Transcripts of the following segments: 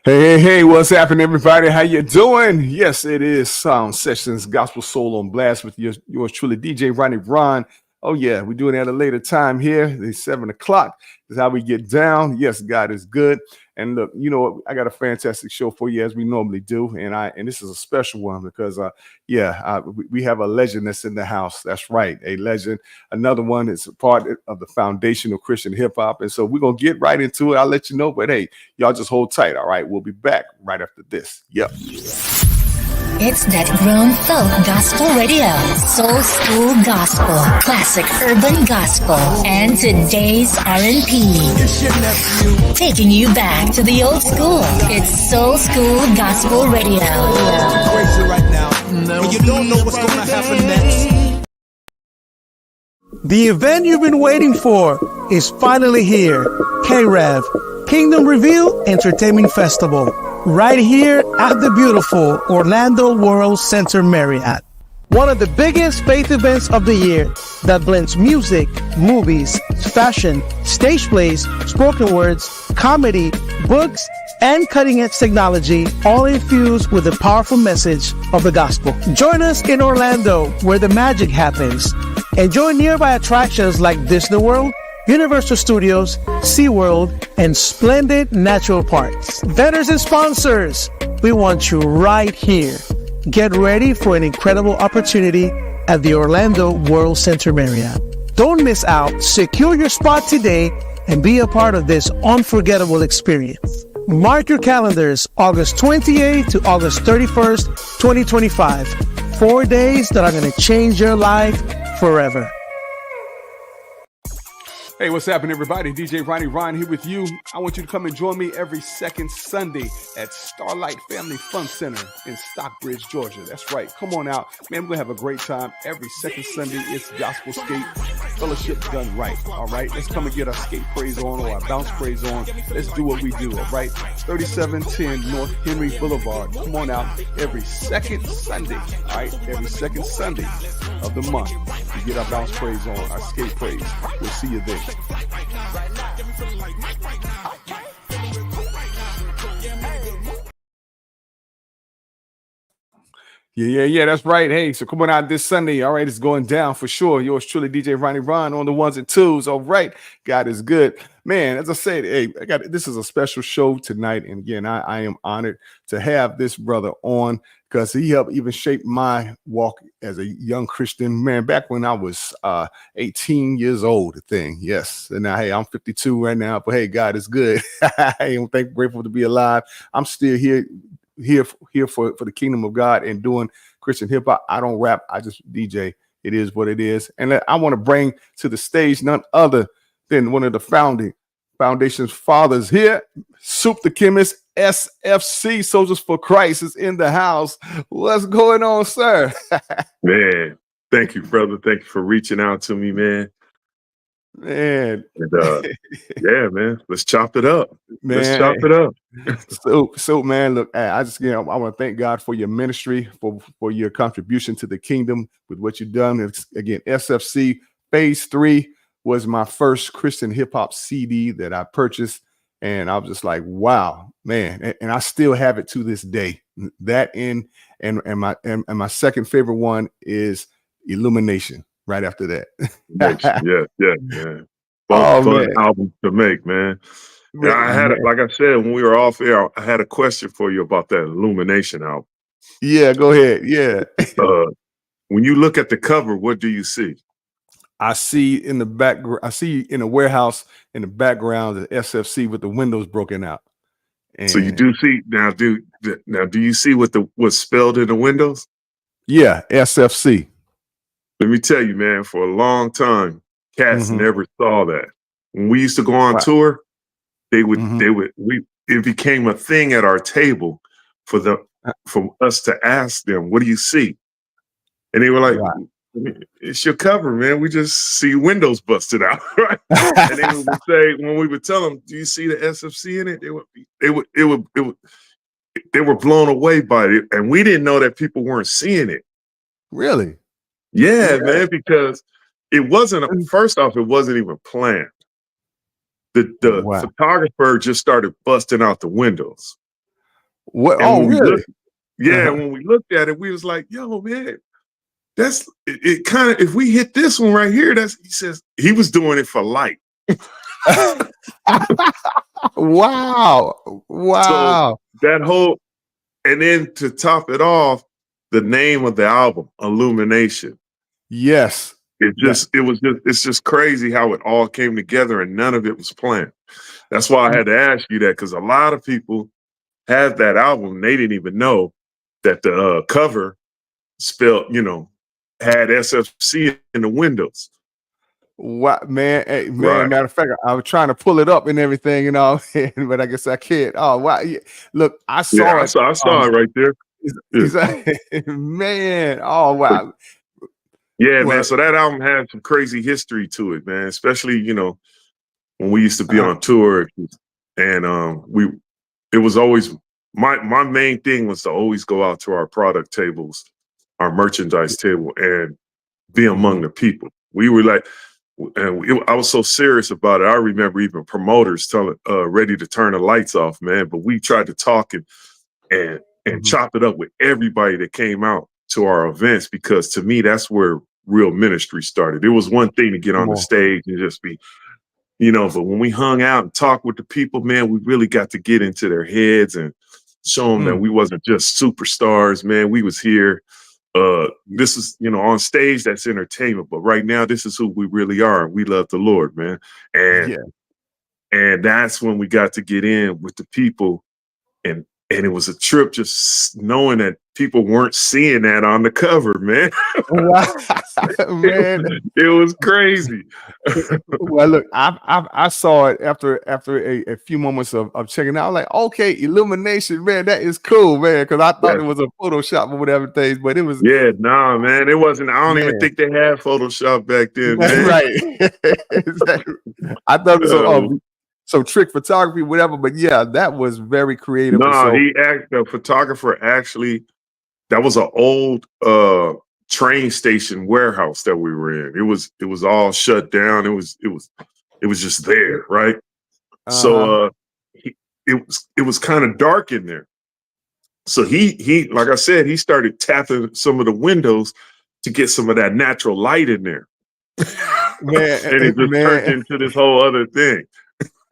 Hey, what's happening, everybody? How you doing? Yes, it is Sound Sessions Gospel Soul on Blast with yours truly, DJ Ronnie Ron. Oh, yeah, we're doing it at a later time here. It's 7 o'clock. This is how we get down. Yes, God is good. And look, you know what? I got a fantastic show for you as we normally do. And this is a special one because, we have a legend that's in the house. That's right, a legend. Another one is a part of the foundational Christian hip hop. And so we're going to get right into it. I'll let you know. But hey, y'all just hold tight. All right. We'll be back right after this. Yep. It's that grown folk gospel radio, soul school gospel, classic urban gospel, and today's R&B. Taking you back to the old school. It's Soul School Gospel Radio. Crazy right now, and you don't know what's going to happen next. The event you've been waiting for is finally here. KREV, Kingdom Reveal Entertainment Festival, right here at the beautiful Orlando World Center Marriott. One of the biggest faith events of the year that blends music, movies, fashion, stage plays, spoken words, comedy, books, and cutting-edge technology, all infused with the powerful message of the gospel. Join us in Orlando, where the magic happens. Enjoy nearby attractions like Disney World, Universal Studios, SeaWorld, and splendid natural parks. Vendors and sponsors, we want you right here. Get ready for an incredible opportunity at the Orlando World Center Marriott. Don't miss out. Secure your spot today and be a part of this unforgettable experience. Mark your calendars, August 28th to August 31st, 2025. 4 days that are going to change your life forever. Hey, what's happening, everybody? DJ Ronnie Ron here with you. I want you to come and join me every second Sunday at Starlight Family Fun Center in Stockbridge, Georgia. That's right. Come on out. Man, we're going to have a great time. Every second Sunday, it's gospel skate fellowship done right. All right? Let's come and get our skate praise on or our bounce praise on. Let's do what we do, all right? 3710 North Henry Boulevard. Come on out every second Sunday, all right? Every second Sunday of the month. We get our bounce praise on, our skate praise. We'll see you there. Yeah, that's right. Hey, so come on out this Sunday. All right, it's going down for sure. Yours truly, DJ Ronnie Ron, on the ones and twos. All right, God is good. Man, as I said, hey, this is a special show tonight. And again, I am honored to have this brother on because he helped even shape my walk as a young Christian man back when I was 18 years old, Yes. And now, hey, I'm 52 right now, but hey, God is good. I am grateful to be alive. I'm still here for the kingdom of God and doing Christian hip hop. I don't rap. I just DJ. It is what it is. And I want to bring to the stage none other than one of the foundation's fathers here, Soup the Chemist, SFC, Soldiers for Christ, is in the house. What's going on, sir? Man, thank you, brother. Thank you for reaching out to me, man. Man. And, yeah, man. Let's chop it up. Man. Let's chop it up. So, man, look, I want to thank God for your ministry, for your contribution to the kingdom with what you've done. It's, again, SFC Phase 3 was my first Christian hip hop CD that I purchased. And I was just like, wow, man. And I still have it to this day. That and my second favorite one is Illumination. Right after that. Yeah. Both fun albums to make, man. Yeah, I had it, like I said, when we were off air, I had a question for you about that Illumination album. Yeah, go ahead. Yeah. When you look at the cover, what do you see? I see in the background, I see in a warehouse in the background the SFC with the windows broken out. And so you do see now. Do you see what's spelled in the windows? Yeah, SFC. Let me tell you, man, for a long time, cats never saw that. When we used to go on tour, it became a thing at our table for us to ask them, what do you see? And they were like, it's your cover, man. We just see windows busted out, right? And they would say, when we would tell them, do you see the SFC in it? They were blown away by it. And we didn't know that people weren't seeing it. Really? Yeah, man, because it wasn't, first off, it wasn't even planned. The photographer just started busting out the windows. What? And Oh, when we really? looked, yeah, Uh-huh. when we looked at it, we was like, yo, man, that's it kind of, if we hit this one right here, he says he was doing it for light. Wow. So Wow. that whole, and then to top it off, the name of the album, Illumination. Yes. That It's just crazy how it all came together and none of it was planned. That's why I had to ask you that, because a lot of people have that album and they didn't even know that the cover spelled, had SFC in the windows. what, man? Hey, man, Right. matter of fact, I was trying to pull it up and everything, but I guess I can't. Oh, wow. Yeah. Look, I Yeah, saw it. I saw it right there. Yeah. Man. Oh, wow. Yeah, man. Well, So that album had some crazy history to it, man. Especially, when we used to be uh, on tour, and it was always my main thing was to always go out to our product tables, our merchandise table, and be among the people. We were like, I was so serious about it. I remember even promoters telling, ready to turn the lights off, man. But we tried to talk and mhm. chop it up with everybody that came out to our events, because to me, that's where real ministry started. It was one thing to get on Come the on. stage and just be, but when we hung out and talked with the people, man, we really got to get into their heads and show them that Mm. we wasn't just superstars, man. We was here. This is, on stage, that's entertainment, but right now, this is who we really are. We love the Lord, man. And Yeah. that's when we got to get in with the people, and it was a trip just knowing that people weren't seeing that on the cover, man. Wow. Man. It was crazy. Well, look, I saw it after a few moments of checking out. I was like, okay, Illumination, man, that is cool, man. Because I thought Yeah. it was a Photoshop or whatever things, but it was, Yeah, nah, man. It wasn't. I don't even man. think they had Photoshop back then, man. Right. Exactly. I thought it was Uh, some trick photography, whatever. But yeah, that was very creative. And nah, so, the photographer actually, that was an old train station warehouse that we were in. It was all shut down. It was just there, right? uh-huh. So it was kind of dark in there. So he like I said, he started tapping some of the windows to get some of that natural light in there. Man, And it just turned man. into this whole other thing.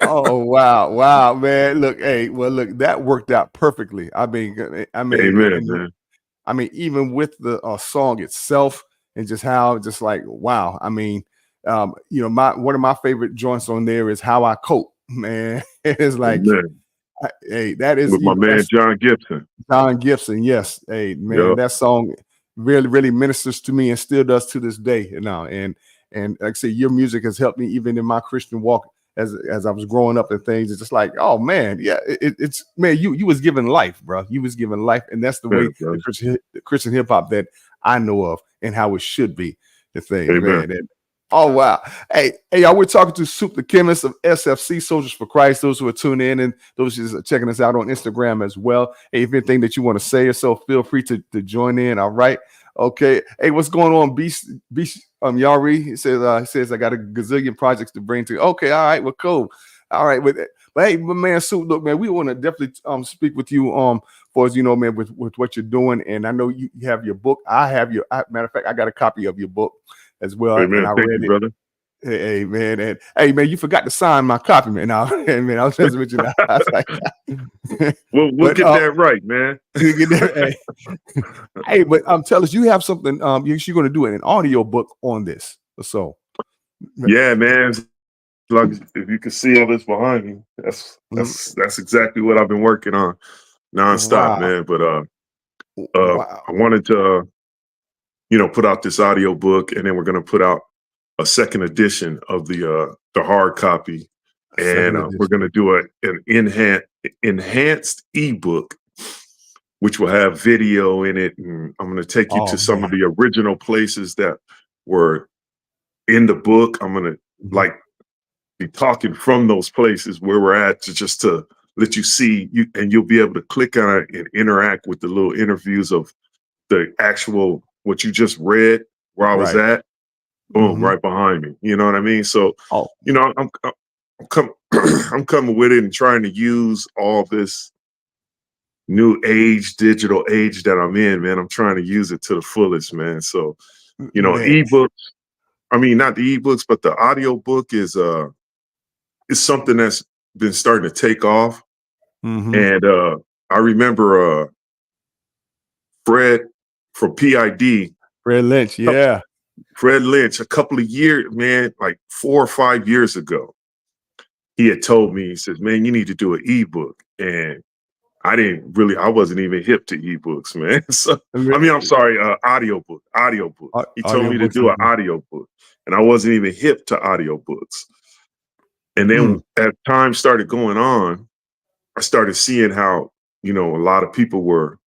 Oh wow, wow, man. Look, hey, well, look, that worked out perfectly. Amen, And man. even with the song itself and just how, just like, wow. My one of my favorite joints on there is "How I Cope." Man, it's like, Amen. hey, that is With my even man that's John Gibson. Don Gibson. Yes, hey, man, Yep. that song really, really ministers to me and still does to this day. And like I say, your music has helped me even in my Christian walk as I was growing up and things. It's just like, oh man, yeah, it's man, you was given life, bro. You was given life, and that's the way Amen, brother. the Christian hip hop that I know of and how it should be. The things, Amen. man. And oh wow, hey, y'all, we're talking to Soup the Chemist of SFC, Soldiers for Christ. Those who are tuning in and those who are checking us out on Instagram as well. Hey, if anything that you want to say or so, feel free to join in. All right. Okay. Hey, what's going on? Beast Yari. He says I got a gazillion projects to bring to you. Okay, all right, well, cool. All right, but hey, my man, Soup, look, man, we want to definitely speak with you for as you know, man, with what you're doing. And I know you have your book. Matter of fact, I got a copy of your book as well, and Amen. I Thank read you, it. brother. Hey, man, and hey man, you forgot to sign my copy, man. Man, I was just with you. I was like, We'll but get that right, man. you get there. Hey, but tell us, you have something. You're going to do an audio book on this. So, Yeah, man. Like, if you can see all this behind me, that's exactly what I've been working on nonstop, wow, man. But wow, I wanted to put out this audio book, and then we're gonna put out a second edition of the hard copy, and second we're edition. gonna do an enhanced ebook, which will have video in it, and I'm gonna take you to Oh some man, of the original places that were in the book. I'm gonna Mhm. like be talking from those places where we're at to let you see you, and you'll be able to click on it and interact with the little interviews of the actual what you just read where I was Right. at. Boom, Hmm. right behind me. You know what I mean? So, Oh, I'm I'm coming with it and trying to use all this new age, digital age that I'm in, man. I'm trying to use it to the fullest, man. So, Man. ebooks, I mean, not the ebooks, but the audio book is something that's been starting to take off. Mm-hmm. And I remember Fred from PID, Fred Lynch, yeah. Fred Lynch, a couple of years, man, like 4 or 5 years ago, he had told me, he says, man, you need to do an ebook. And I wasn't even hip to ebooks, man. So, I mean, I'm sorry, audiobook. He told me to Audiobooks. do an audiobook, and I wasn't even hip to audiobooks. And then as time started going on, I started seeing how, a lot of people were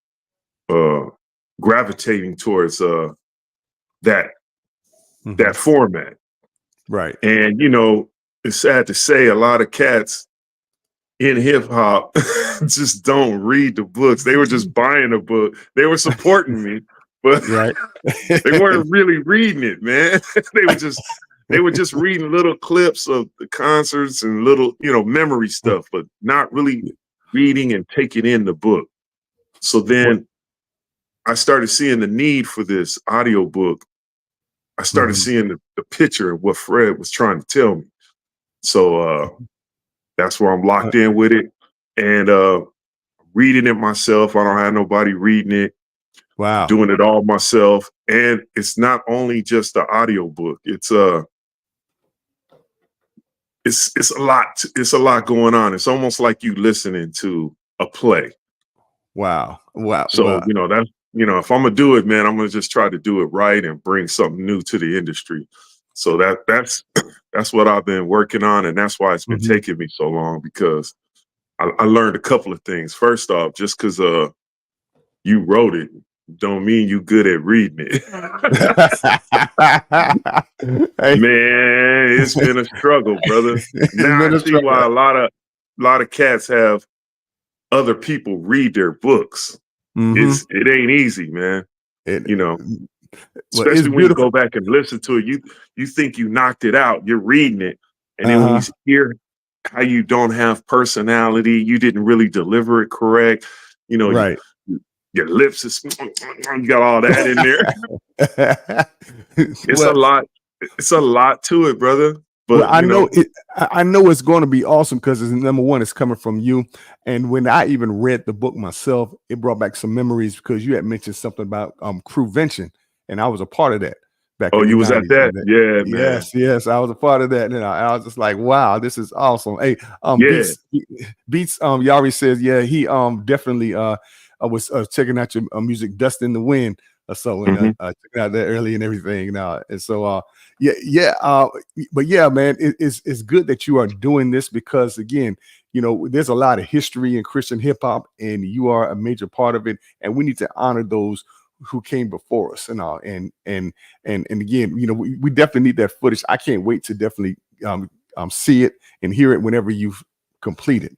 gravitating towards that format. Right. And, it's sad to say a lot of cats in hip hop just don't read the books. They were just buying a book. They were supporting me, but Right. they weren't really reading it, man. they were just reading little clips of the concerts and little, memory stuff, but not really reading and taking in the book. So then I started seeing the need for this audiobook. I started seeing the picture of what Fred was trying to tell me. So that's where I'm locked in with it. And reading it myself. I don't have nobody reading it. Wow. Doing it all myself. And it's not only just the audiobook. It's a lot going on. It's almost like you listening to a play. Wow. So, that's, if I'm gonna do it, man, I'm gonna just try to do it right and bring something new to the industry. So that's what I've been working on, and that's why it's been taking me so long, because I learned a couple of things. First off, just because you wrote it don't mean you good at reading it. Hey. Man, it's been a struggle, brother. Now I see why a lot of cats have other people read their books. It ain't easy, man. Especially when you go back and listen to it, you think you knocked it out. You're reading it, and then when you hear how you don't have personality, you didn't really deliver it correct. Right. Your lips is you got all that in there. It's a lot. It's a lot to it, brother. But I know it's going to be awesome, because number one, it's coming from you. And when I even read the book myself, it brought back some memories, because you had mentioned something about crewvention, and I was a part of that back. Oh, in you the was 90s. At that? Yeah, man. Yes, I was a part of that. And I was just like, wow, this is awesome. Hey, Beats Yari says, yeah, he definitely was checking out your music, Dust in the Wind. So checking out that early and everything now. And so but yeah, man, it's good that you are doing this, because again, there's a lot of history in Christian hip hop, and you are a major part of it, and we need to honor those who came before us and all. And again, we definitely need that footage. I can't wait to definitely see it and hear it whenever you've completed.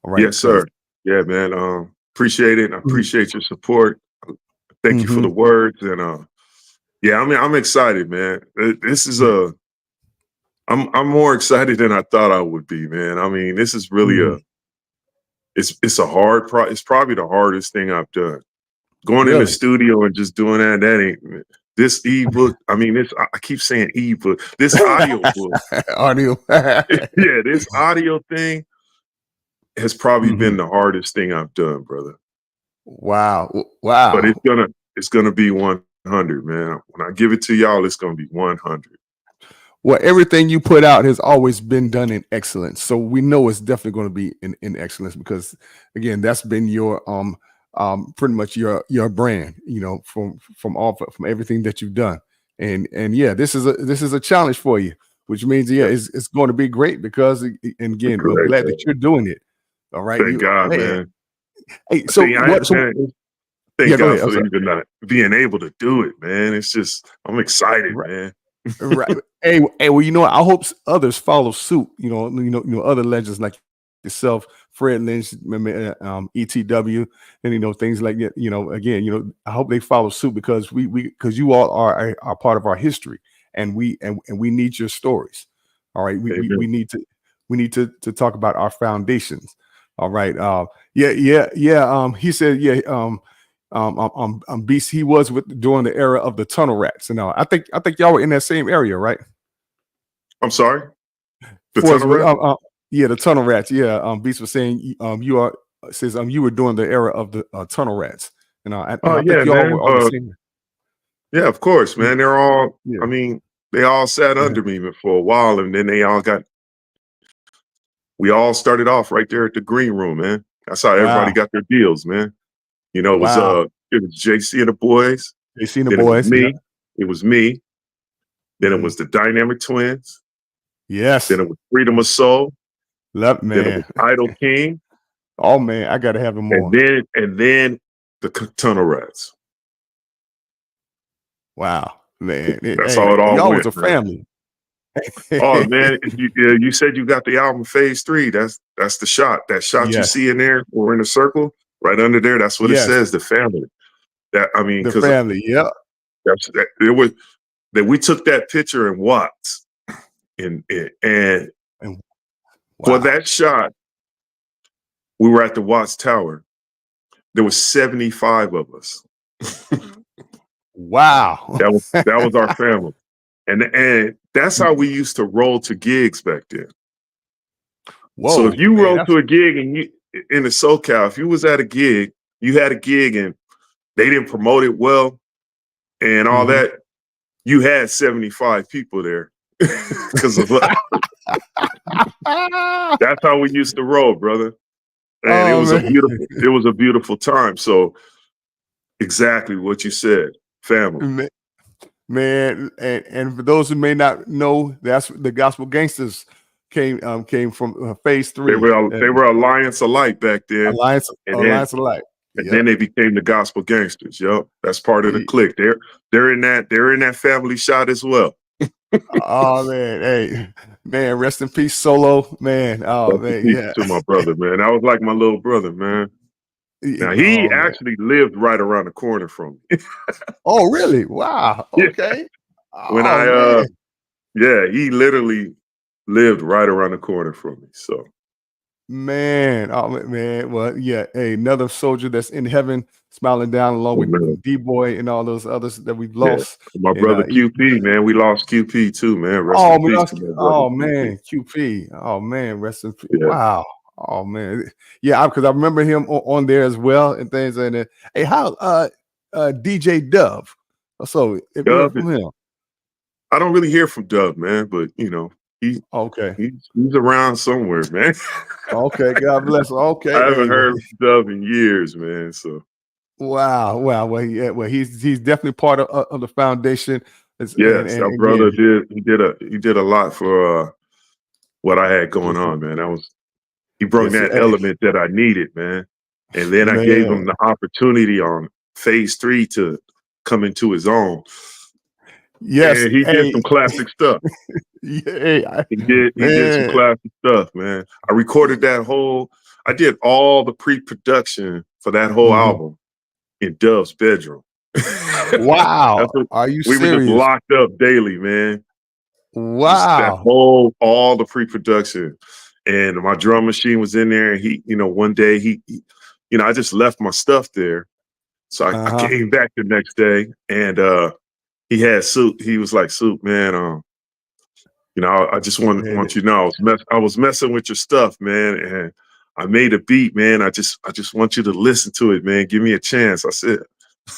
All right. Yes, sir. Yeah, man. Appreciate it. I appreciate your support. Thank you for the words. And yeah, I mean, I'm excited, man. This is I'm more excited than I thought I would be, man. I mean, this is really it's a hard it's probably the hardest thing I've done. Going in the studio and just doing that ain't this ebook. I mean, I keep saying ebook. This audio book. Yeah, this audio thing has probably been the hardest thing I've done, brother. Wow. But it's gonna be 100, man. When I give it to y'all, it's gonna be 100. Well, everything you put out has always been done in excellence. So we know it's definitely going to be in excellence, because again, that's been your pretty much your brand, from everything that you've done. And yeah, this is a challenge for you, which means it's going to be great, because, and again, we're glad that you're doing it. All right. Thank God, man. Hey, so thank God for even being able to do it, man. It's just, I'm excited, man. Right. Hey, well, I hope others follow suit. Other legends like yourself, Fred Lynch, ETW, and things like that. Again, I hope they follow suit, because because you all are part of our history, and we need your stories. All right, we need to talk about our foundations. All right. Yeah. He said, yeah. Beast. He was with during the era of the tunnel rats, and I think y'all were in that same area, right? I'm sorry. The For us tunnel with rat? yeah, the tunnel rats. Yeah. Beast was saying you are says you were doing the era of the tunnel rats, and Oh I think yeah, y'all man. were on the same. Yeah, of course, man. They're all. I Yeah. mean, they all sat Yeah. under me for a while, and then they all got. We all started off right there at the green room, man. That's how everybody Wow. got their deals, man. Wow. It was JC and the boys. They seen the Then it was boys. Yeah. me. It was me. Then it Mhm. was the Dynamic Twins. Then Yes. it was Freedom of Soul. Love, Then it was man. Idol King. Oh man, I gotta have them more. And then the Tunnel Rats. Wow, man. That's how Hey, it all y'all was went, a man. family. Oh man, you said you got the album Phase 3. That's the shot. That shot you Yes. see in there, or in a circle, right under there. That's what it Yes. says. The family. That I mean, The because family. Yeah. it was that we took that picture in Watts, and And for wow. that shot, we were at the Watts Tower. There was 75 of us. Wow. That was our family, and that's how we used to roll to gigs back then. So if Whoa, you man. rolled to a gig and you in the SoCal, if you was at a gig, you had a gig and they didn't promote it well and all Mhm. that, you had 75 people there because of that's how we used to roll, brother. And Oh man. it was a beautiful time. So exactly what you said, family. Man, and for those who may not know, that's the Gospel Gangsters came from Phase 3. They were Alliance Alike back then, Alliance of Light. and Yep. then they became the Gospel Gangsters. Yep, that's part of the clique. They're in that family shot as well. Oh man, hey man, rest in peace, Solo man. Oh Rest in man, peace yeah. to my brother, man. That was like my little brother, man. Now he Oh man. actually lived right around the corner from me. Oh really? Wow. Yeah. Okay. When Oh man. yeah, he literally lived right around the corner from me. So Man. Oh man. Well, yeah. Hey, another soldier that's in heaven, smiling down along man, with D Boy and all those others that we've yeah, lost. my And brother QP, man, we lost QP too, man. Rest in oh, peace to my brother oh QP. man, QP. Oh man, rest in peace. Yeah, Wow. Oh man. Yeah, because I remember him on there as well and things like that. Hey, how DJ Dove. So if you heard Dub. from him. I don't really hear from Dub, man, but he Okay. he's around somewhere, man. Okay, God bless. Okay. I haven't Hey, well, heard from Dub in years, man. So wow. Wow. Well, he's definitely part of the foundation. yes, our And brother again, he did a lot for what I had going on, man. He brought yes, that hey, element that I needed, man. And then I gave man. him the opportunity on Phase 3 to come into his own. Yes, And he did hey, some classic stuff. yeah, hey, He did some man. classic stuff, man. I did all the pre-production for that whole Mhm. album in Dove's bedroom. Wow. That's what Are you we were just serious? locked up daily, man. Just Wow. all the pre-production. And my drum machine was in there. And one day I just left my stuff there. So I Uh-huh. came back the next day and he had Soup. He was like, Soup, man, I just Man. want you to know I was messing with your stuff, man, and I made a beat, man. I just want you to listen to it, man. Give me a chance. I said,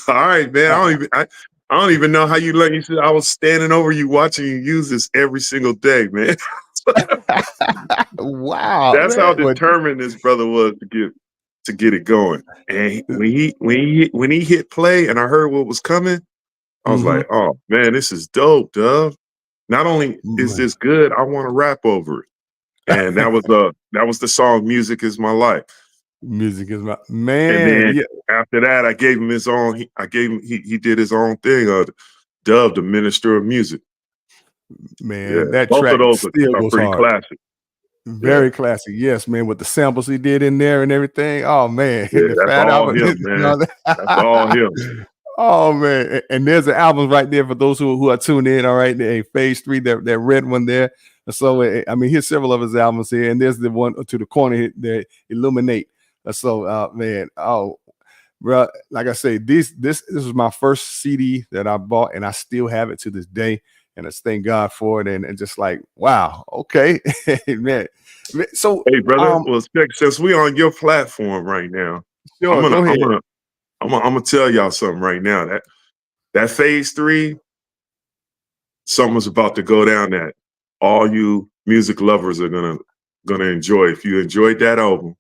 all right, man. I don't even know how you let. He said I was standing over you watching you use this every single day, man. Wow, That's how man. Well, determined this brother was to get it going. And when he hit play and I heard what was coming, I was mhm. like, oh man, this is dope, Dove. Not only is Man. this good, I want to rap over it. And that was the song "Music Is My Life." Music is my And man. then Yeah, after that, I gave him his own. He did his own thing. Dove, the Minister of Music. Yeah, man. That both of track those still are goes pretty hard. classic. Yeah, Very classic. Yes, man. With the samples he did in there and everything. Oh man. yeah, The that's Fat all Albert. him, man. That's all him. Oh man. And there's an album right there for those who are tuned in. All right. Phase 3, that red one there. So I mean, here's several of his albums here, and there's the one to the corner here, the Illuminate. So man, oh bro, like I say, this was my first CD that I bought, and I still have it to this day. And I thank God for it, and just like, wow, okay, man. So Hey, brother. Well, since we on your platform right now, I'm sure, gonna, go I'm ahead. gonna, I'm gonna tell y'all something right now. That phase 3, something's about to go down that all you music lovers are gonna enjoy. If you enjoyed that album,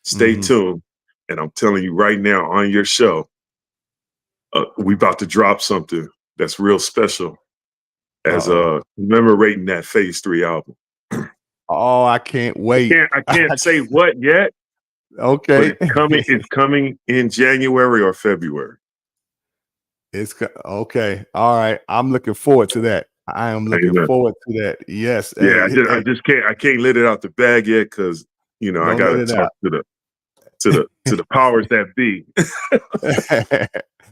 stay tuned. And I'm telling you right now on your show, we about to drop something that's real special as commemorating that phase 3 album. Oh, I can't wait. I can't say what yet, but Okay. it's coming in January or February. Okay. All right. I'm looking forward to that. I am looking Amen. forward to that. Yes. Yeah, Hey, I just can't let it out the bag yet because I don't gotta let it talk out. to the powers that be.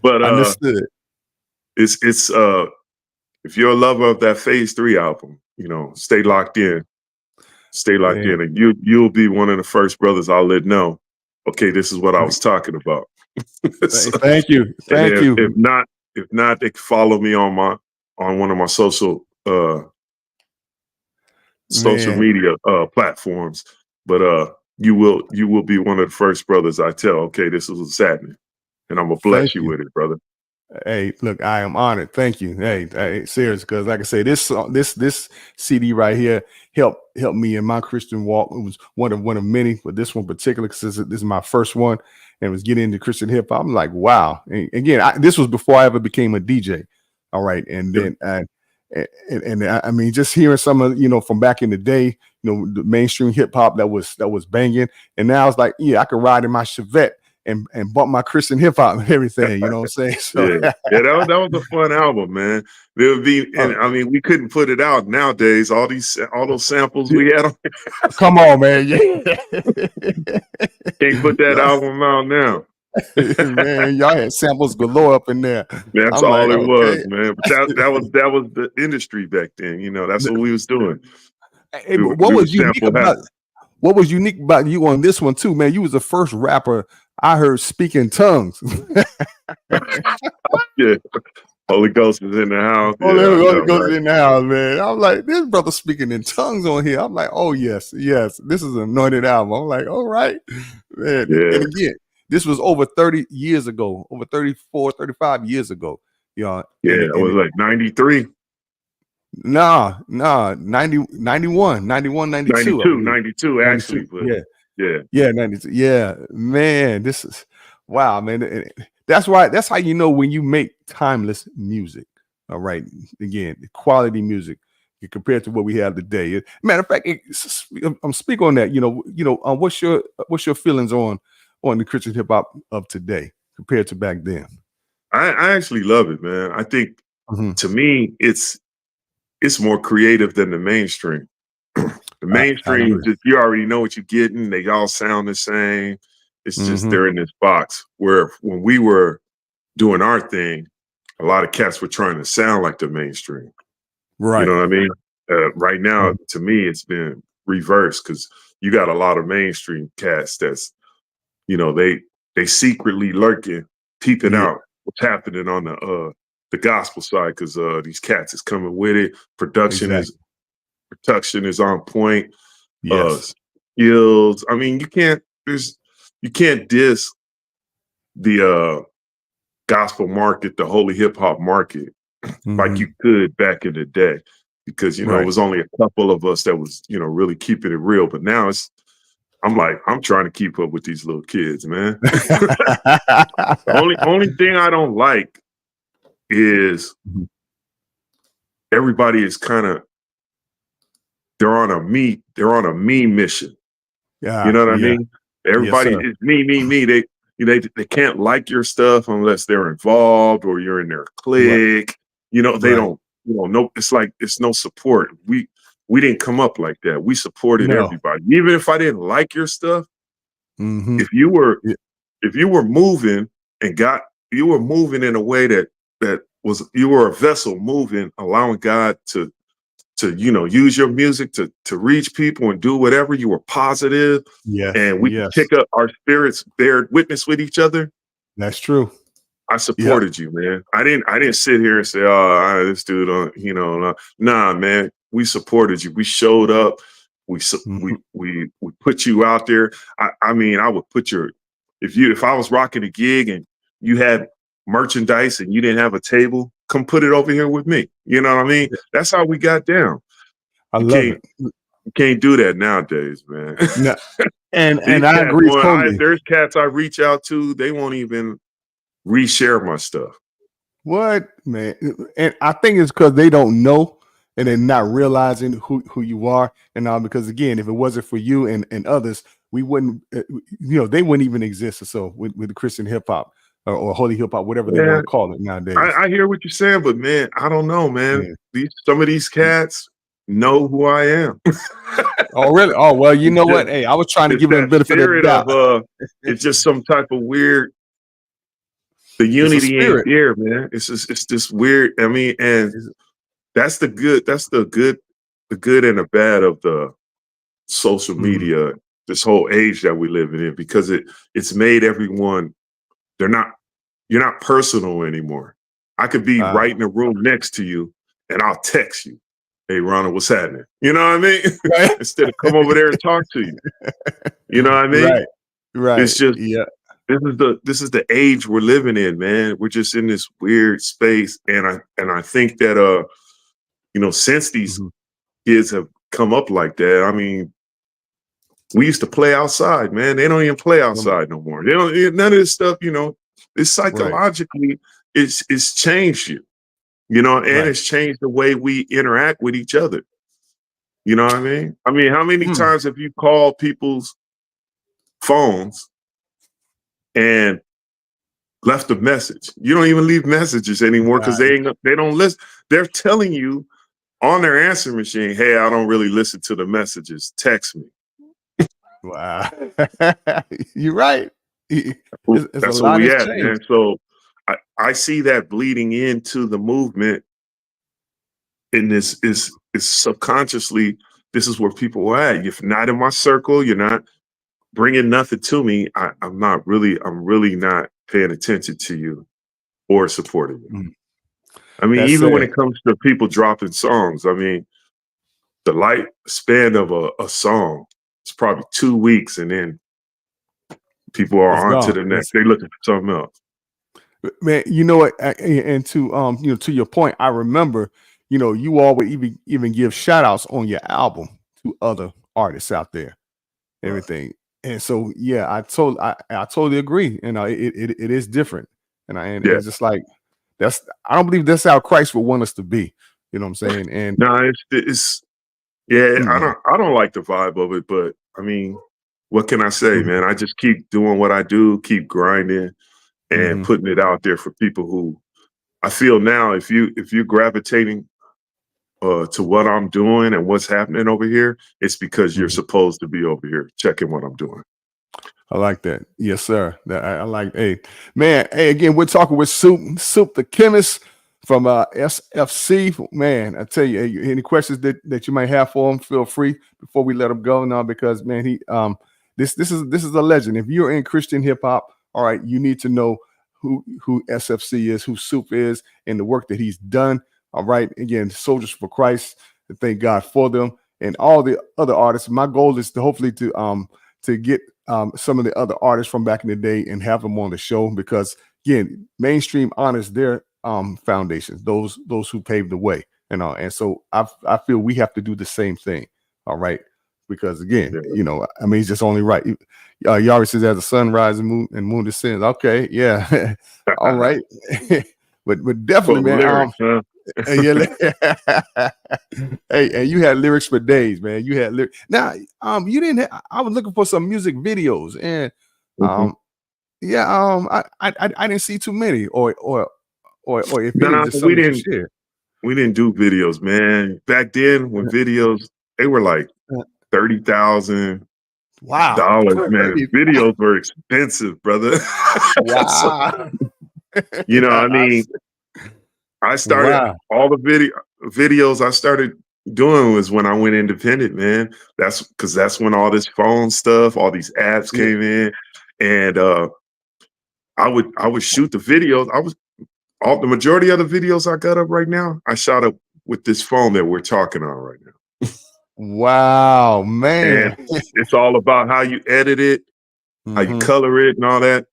But Understood. it's if you're a lover of that phase 3 album, stay locked in. Stay locked in, and you'll be one of the first brothers I'll let know. Okay, this is what I was talking about. So, thank you. Thank you. If not, they can follow me on one of my social media platforms. But you will be one of the first brothers I tell. Okay, this is what's happening, and I'm gonna bless you with it, brother. Hey, look, I am honored. Thank you. Hey, serious, because like I say, this CD right here helped me in my Christian walk. It was one of many, but this one particular, because this is my first one, and was getting into Christian hip hop. I'm like, wow. And again, this was before I ever became a DJ. All right, and then I mean, just hearing some of from back in the day, the mainstream hip hop that was banging, and now it's like, yeah, I could ride in my Chevette and bump my Christian hip hop and everything, you know what I'm saying? So yeah, that was a fun album, man. There would be, and I mean, we couldn't put it out nowadays. All those samples we had. Come on, man. Yeah. Can't put that album out now. Man, y'all had samples galore up in there. That's all it was, man. But that was the industry back then. That's what we was doing. Hey, but what was unique about you on this one too, man? You was the first rapper I heard speak in tongues. Yeah, Holy Ghost is in the house. Holy Ghost is in the house, man. I'm like, this brother speaking in tongues on here. I'm like, oh yes, this is an anointed album. I'm like, all right, man. Yeah. And again, this was over 30 years ago, over 34, 35 years ago. Yeah, it was like 93. Nah, 90, 91, 92. 92, actually. But yeah, 92. Yeah, man, this is wow, man. That's how you know when you make timeless music. All right, again, quality music compared to what we have today. Matter of fact, I'm speaking on that. What's your feelings on the Christian hip hop of today compared to back then? I actually love it, man. I think to me, it's more creative than the mainstream. The mainstream, you already know what you're getting. They all sound the same. It's just they're in this box. Where when we were doing our thing, a lot of cats were trying to sound like the mainstream. Right. You know what I mean? Right now, to me, it's been reversed because you got a lot of mainstream cats that's, they secretly lurking, peeping out what's happening on the gospel side because these cats is coming with it. Production is on point. Yes. Skills. I mean, you can't diss the gospel market, the holy hip hop market, like you could back in the day, because it was only a couple of us that was really keeping it real. But now I'm trying to keep up with these little kids, man. only thing I don't like is everybody is they're on a me mission. Yeah, you know what I mean? Everybody is me. They can't like your stuff unless they're involved or you're in their clique. They don't. No, it's like it's no support. We didn't come up like that. We supported everybody, even if I didn't like your stuff. If you were moving you were moving in a way that was, you were a vessel moving, allowing God to use your music to reach people and do whatever. You were positive, Yes, and we could yes, pick up our spirits, bear witness with each other. that's true. I Yep. supported you, man. I didn't sit here and say, "Oh, this dude, nah, man." We supported you. We showed up. We Mhm. we put you out there. I mean, I would put if I was rocking a gig and you had merchandise and you didn't have a table, come put it over here with me. You know what I mean? That's how we got down. I You love it. can't do that nowadays, man. No, and These I cats, agree totally. there's cats I reach out to, they won't even reshare my stuff. What, man? And I think it's because they don't know and they're not realizing who you are. And because again, if it wasn't for you and others, we wouldn't, they wouldn't even exist. So with the Christian hip hop or holy hip hop, whatever they want Yeah, to call it nowadays. I hear what you're saying, but man, I don't know, man. Yeah. Some of these cats know who I am. Oh, really? Oh, well, you It's know just what? Hey, I was trying to it's give them the that benefit of the spirit doubt. of it's just some type of weird. The It's a unity ain't spirit. there, man. It's just weird. I mean, and that's the good. That's the good and the bad of the social Mhm. media. This whole age that we live in, because it's made everyone. They're not. You're not personal anymore. I could be Ah, right in the room next to you, and I'll text you, "Hey, Ronald, what's happening?" You know what I mean? right. Instead of come over there and talk to you. You know what I mean? Right. Right. It's just Yeah. this is the age we're living in, man. We're just in this weird space, and I think that since these Mhm. kids have come up like that, I mean, we used to play outside, man. They don't even play Come on. outside no more. They don't none of this stuff, it's Right. psychologically it's changed you, and Right. it's changed the way we interact with each other. You know what I mean? I mean, how many Mm. times have you called people's phones and left a message? You don't even leave messages anymore because Right. they don't listen. They're telling you on their answer machine, "Hey, I don't really listen to the messages. Text me." Wow. You're right. It's a That's where lot we has at, man. changed. So I see that bleeding into the movement, and this is subconsciously, this is where people are at. If you're not in my circle, you're not bringing nothing to me. I'm really not paying attention to you or supporting you. Mm. I mean, That's even when sad. it comes to people dropping songs, I mean, the light span of a song is probably 2 weeks, and then people It's are on to gone. the next. They looking for something else. Man, you know what? And to to your point, I remember, you all would even give shout outs on your album to other artists out there, Right. everything. And so yeah, I totally agree. It is different. And Yeah. it's just like I don't believe that's how Christ would want us to be. You know what I'm saying? And No, it's yeah. I mm, don't like the vibe of it, but I mean, what can I say, mhm, man? I just keep doing what I do, keep grinding, and mhm, putting it out there for people who I feel now. If you're gravitating to what I'm doing and what's happening over here, it's because you're mhm. supposed to be over here checking what I'm doing. I like that. Yes, sir. I like. Hey, man. Hey, again, we're talking with Soup the Chemist from SFC. Man, I tell you, any questions that you might have for him, feel free before we let him go. Now, because man, this is a legend. If you're in Christian hip hop, all right, you need to know who SFC is, who Soup is, and the work that he's done. All right, again, Soldiers for Christ. And thank God for them and all the other artists. My goal is to hopefully to get some of the other artists from back in the day and have them on the show because again, mainstream honors their foundations, those who paved the way, and so I feel we have to do the same thing. All right. Because again, Yeah. I mean, it's just only right. Yari says, "As the sun rises and moon descends." Okay, yeah, all right, but definitely, Quoting man. lyrics, huh? Yeah, hey, and you had lyrics for days, man. You had lyrics. Now, you didn't. I was looking for some music videos, and Mhm. yeah, I didn't see too many, or if any, No, just some that you shared. we didn't do videos, man. Back then, when videos, they were like Uh, $30,000, Wow, man. Videos were expensive, brother. So, wow, I mean, I started wow. all the videos. I started, doing was when I went independent, man. That's when all this phone stuff, all these apps Yeah. came in, and I would shoot the videos. The majority of the videos I got up right now, I shot up with this phone that we're talking on right now. Wow, And man. it's all about how you edit it, how you Mhm. color it, and all that.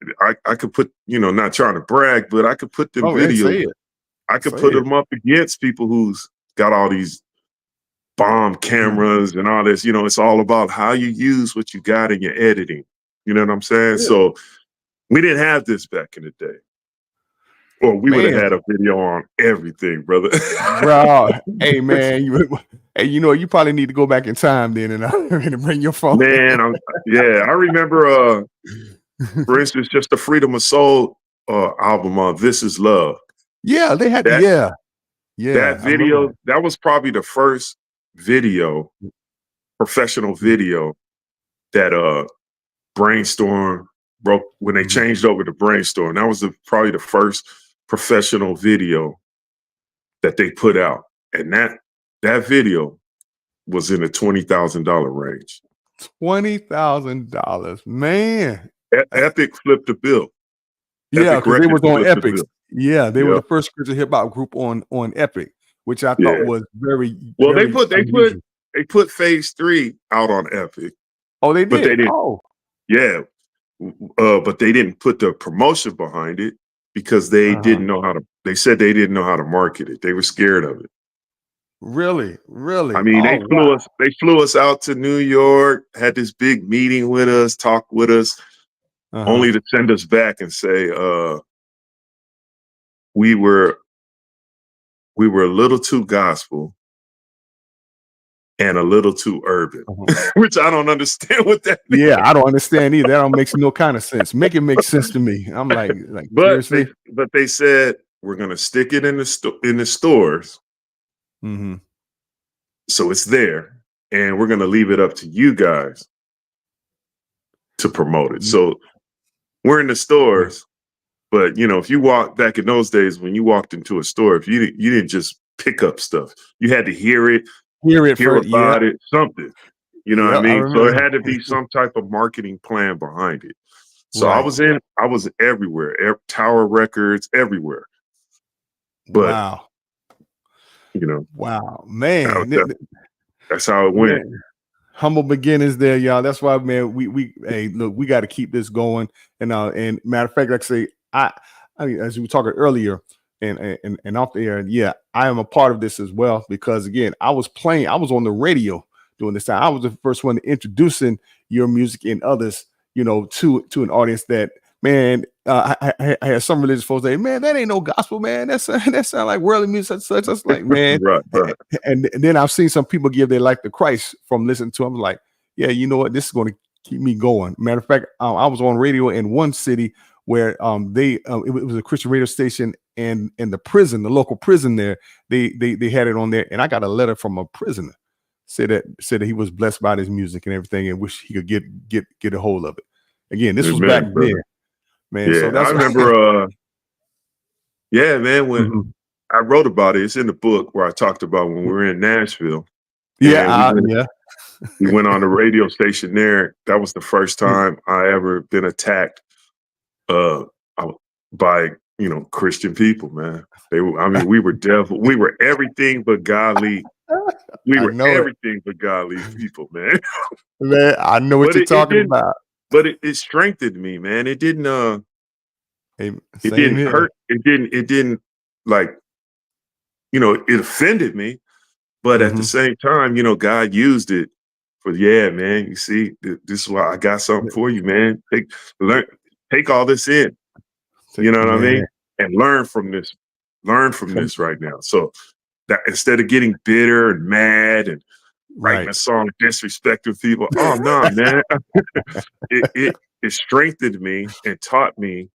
I could put, not trying to brag, but I could put them Oh, yeah, videos. say it. I could Say put it. them up against people who's got all these bomb cameras and all this. It's all about how you use what you got in your editing. You know what I'm saying? Yeah. So we didn't have this back in the day. Or we would have Man, had a video on everything, brother. bro. Hey, man, you probably need to go back in time then and bring your phone. Man, I remember, for instance, just the Freedom of Soul album on This Is Love. Yeah, they had That yeah. that I remember video, that was probably the first professional video that Brainstorm broke when they changed over to Brainstorm. That was probably the first professional video that they put out. And that video was in the $20,000 range. $20,000, man. Epic flipped the bill. Yeah, Epic because they was Records on flipped the Epic. bill. Yeah, they were Yeah. the first Christian hip hop group on Epic, which I Yeah. thought was very, Well, very unusual. they put Phase 3 out on Epic, Oh, they but they did. didn't. Oh, Yeah, but they didn't put the promotion behind it because they didn't know how to. They said they didn't know how to market it. They were scared of it. really, really. I mean, Oh, wow. they flew us out to New York, had this big meeting with us, talked with us, only to send us back and say we were a little too gospel and a little too urban, which I don't understand what that means. Yeah, I don't understand either. That don't make no kind of sense. Make it make sense to me. I'm like But seriously. they said we're gonna stick it in the stores, Mm-hmm. so it's there, and we're gonna leave it up to you guys to promote it. So we're in the stores, but if you walk back in those days when you walked into a store, if you didn't just pick up stuff, you had to hear about it, something. You know what I Yeah, I mean? So it remember. had to be some type of marketing plan behind it. So Right. I was everywhere, Tower Records, everywhere. But Wow. Wow, that- man. that's how it went. Man. Humble beginnings there, y'all. That's why, man, we hey, look, we got to keep this going. And matter of fact, like I say, I mean, as we were talking earlier and off the air, yeah, I am a part of this as well, because again, I was on the radio during this time. I was the first one introducing your music and others, to an audience that, man, I had some religious folks say, man, that ain't no gospel, man. That sound like worldly music, such. I was like, man. Right. And then I've seen some people give their life to Christ from listening to them. Like, yeah, you know what? This is going to keep me going. Matter of fact, I was on radio in one city where it was a Christian radio station, and the prison, the local prison there, they had it on there, and I got a letter from a prisoner said that he was blessed by this music and everything, and wish he could get a hold of it. Again, this was back then, man. Yeah, So that's I remember. Yeah, man. When I wrote about it, it's in the book where I talked about when we were in Nashville. Yeah, we went on the radio station there. That was the first time I ever been attacked by Christian people, man. We were devil. We were everything but godly. We were everything but godly people, man. Man, I know what you're talking about. But it strengthened me, man. It didn't it didn't hurt. It didn't like, it offended me. But at the same time, God used it for, man, you see, this is why I got something for you, man. Take all this in. You know what I mean? And learn from this. Learn from this right now. So that instead of getting bitter and mad and writing a song disrespecting people, oh no, man. it strengthened me and taught me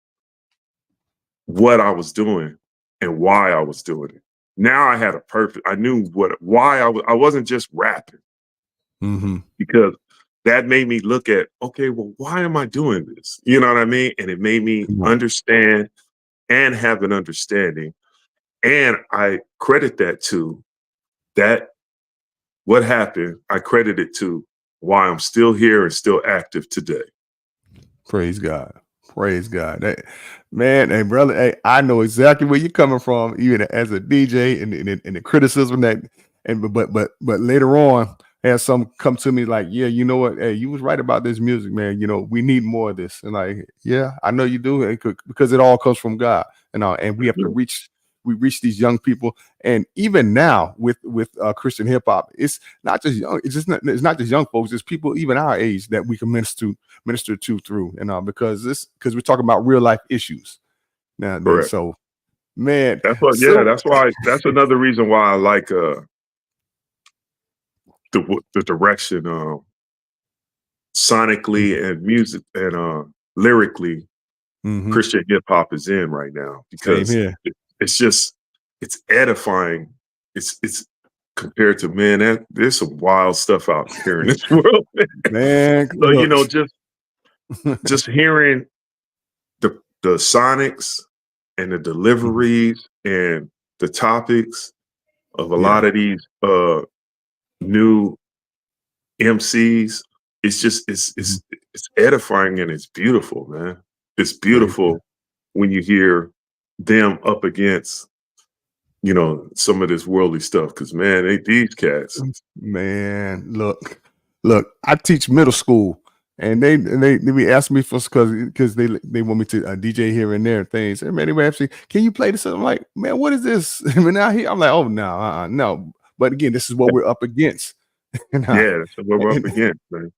what I was doing and why I was doing it. Now I had a purpose. I knew why I wasn't just rapping, because that made me look at, okay, well, why am I doing this? You know what I mean? And it made me understand and have an understanding. And I credit that to that what happened, I credit it to why I'm still here and still active today. Praise God. Praise God. Man, hey, brother, hey, I know exactly where you're coming from, even as a DJ and the criticism that, but later on, had some come to me like, yeah, you know what? Hey, you was right about this music, man. We need more of this. And like, yeah, I know you do, because it all comes from God. And we have to reach these young people. And even now with Christian hip hop, it's not just young, it's not just young folks, it's people even our age that we can minister to through, because we're talking about real life issues nowadays. Correct. So, man, that's another reason why I like the direction sonically and music and lyrically Christian hip hop is in right now, because it's edifying. It's compared to, man, there's some wild stuff out here in this world, man. So just hearing the sonics and the deliveries and the topics of a lot of these new MCs, it's edifying and it's beautiful, man. It's beautiful when you hear them up against some of this worldly stuff, because man, these cats. Man, look, I teach middle school, and they be asking me for, because they want me to DJ here and there and things. And man, they actually, can you play this? I'm like, man, what is this? I mean, now I'm like, oh no, no. But again, this is what we're up against. Yeah, that's what we're up against, man.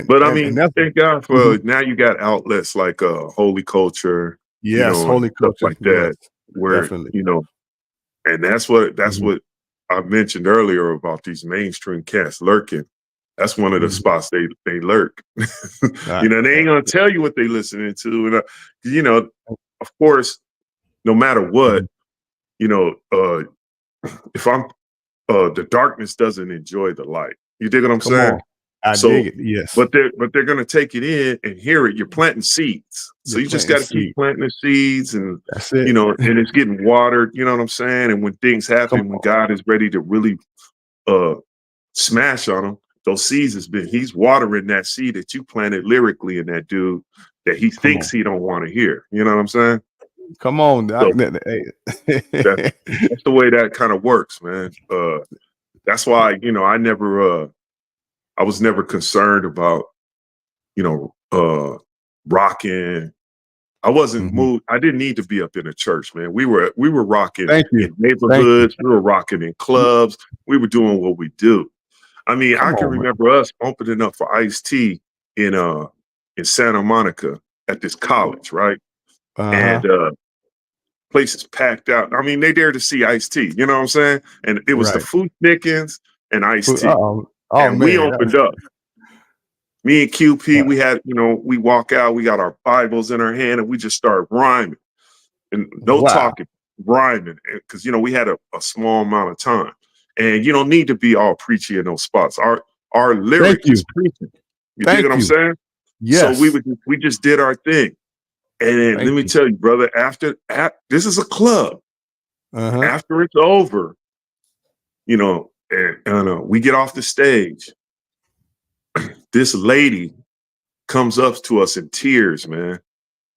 But I mean, thank God for now you got outlets like Holy Culture, Holy stuff Culture, like that, where definitely. and that's what I mentioned earlier about these mainstream cats lurking. That's one of the spots they lurk. They ain't gonna tell you what they listening to, and of course, no matter what, if I'm the darkness doesn't enjoy the light. You dig what I'm saying? I dig it. Yes, but they're gonna take it in and hear it. You're planting seeds, so you just got to keep planting the seeds, and that's it. And it's getting watered. You know what I'm saying? And when things happen, when God is ready to really smash on them, those seeds he's watering that seed that you planted lyrically in that dude that he thinks he don't want to hear. You know what I'm saying? Come on, so that's the way that kind of works, man. That's why I was never concerned about rocking. I wasn't moved. I didn't need to be up in a church, man. We were rocking in neighborhoods. We were rocking in clubs. We were doing what we do. I mean, I can remember us opening up for Ice-T in Santa Monica at this college, right? And place is packed out. I mean, they dared to see Ice-T. You know what I'm saying? And it was the Footnickens and Ice-T. And we opened up. Me and QP, we had, we walk out, we got our Bibles in our hand, and we just start rhyming. And no talking, rhyming. Because, we had a small amount of time. And you don't need to be all preachy in those spots. Our lyrics is preaching. You dig what I'm saying? Yes. So we just did our thing. And then let me tell you, brother, after this is a club. After it's over, and we get off the stage. This lady comes up to us in tears, man,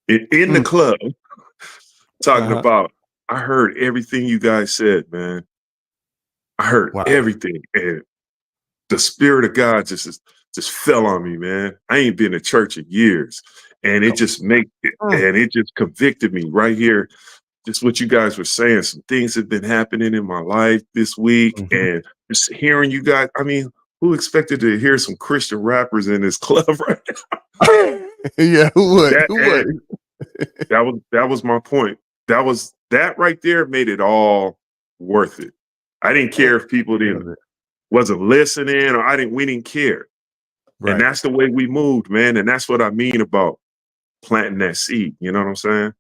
in the club, talking about, I heard everything you guys said, man. I heard everything, and the Spirit of God just fell on me, man. I ain't been to church in years, and it just it just convicted me right here. Just what you guys were saying, some things have been happening in my life this week, and just hearing you guys. I mean, who expected to hear some Christian rappers in this club right now? Yeah, who would? That was my point. That right there made it all worth it. I didn't care if people wasn't listening, or we didn't care. And that's the way we moved, man. And that's what I mean about planting that seed. You know what I'm saying?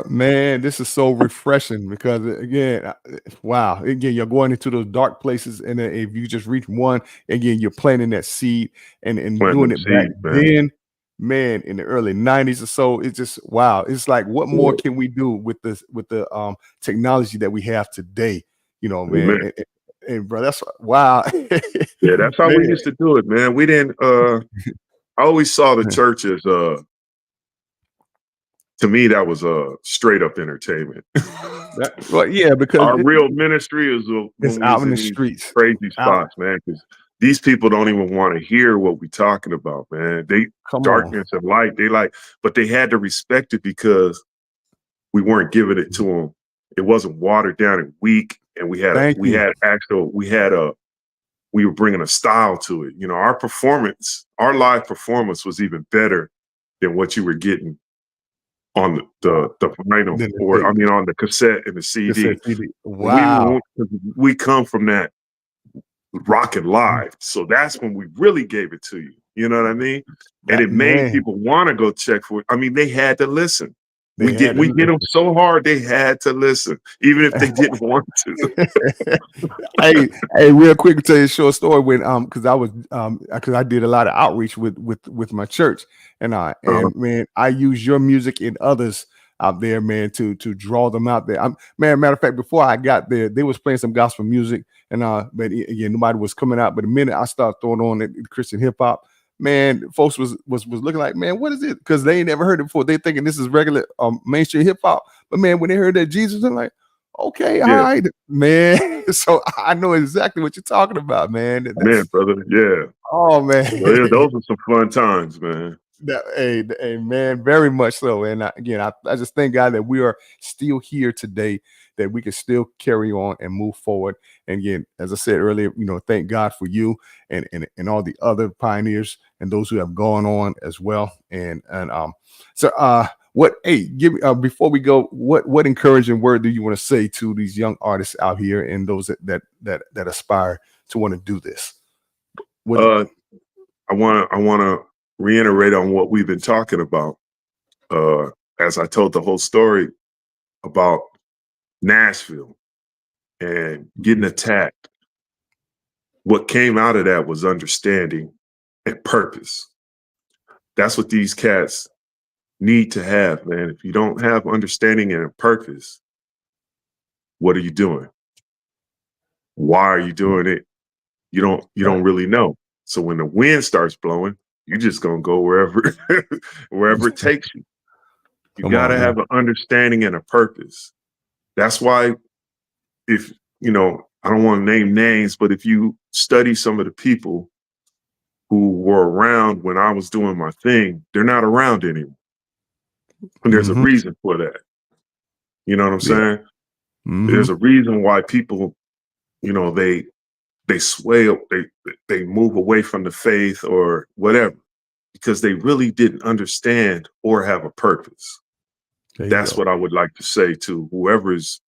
Man, this is so refreshing, because again, wow, again, you're going into those dark places, and if you just reach one, again, you're planting that seed and doing it back then, man, in the early 90s or so. It's just wow. It's like, what more can we do with the technology that we have today? Man. Hey, bro, that's wow. Yeah, that's how we Man. used to do it, man. We didn't I always saw the church as to me that was straight up entertainment. Well, yeah, because Our real ministry is it's when we out was in in the these streets. crazy Out. spots, man, because these people don't even want to hear what we're talking about, man. They Come on. darkness and light, they like, but they had to respect it because we weren't giving it to them. It wasn't watered down and weak, and we had Thank you. we were bringing a style to it. You know, our live performance was even better than what you were getting on the vinyl, Then the or I tape. mean on the cassette and the It said CD. CD. Wow. We come from that rocking live, so that's when we really gave it to you. You know what I mean? And That it made man, people want to go check for it. I mean, they had to listen. they had to We get them listen. so hard they had to listen, even if they didn't want to. Hey, real quick to tell you a short story when because I did a lot of outreach with my church and man, I use your music and others out there, man, to draw them out there. Man, matter of fact, before I got there, they was playing some gospel music and but again, nobody was coming out. But the minute I started throwing on the Christian hip hop, man, folks was looking like, man, what is it? Because they ain't never heard it before. They thinking this is regular mainstream hip hop. But man, when they heard that Jesus, they're like, okay, all Yeah, right, man. So I know exactly what you're talking about, man. man, That's brother. Yeah. oh man. So, yeah, those were some fun times, man. Hey, man, very much so. And again, I just thank God that we are still here today, that we can still carry on and move forward. And again, as I said earlier, thank God for you and all the other pioneers and those who have gone on as well. What give me before we go, what encouraging word do you want to say to these young artists out here and those that aspire to want to do this? Uh, I wanna reiterate on what we've been talking about. As I told the whole story about Nashville and getting attacked, what came out of that was understanding and purpose. That's what these cats need to have, man. If you don't have understanding and a purpose, what are you doing? Why are you doing it? You don't really know. So when the wind starts blowing, you're just gonna go wherever wherever it takes you. You Come gotta on, man. have an understanding and a purpose. That's why if I don't want to name names, but if you study some of the people who were around when I was doing my thing, they're not around anymore. And there's a Mhm. reason for that. You know what I'm Yeah. saying? Mhm. There's a reason why people, they sway, they move away from the faith or whatever, because they really didn't understand or have a purpose. There you That's go. what I would like to say to whoever's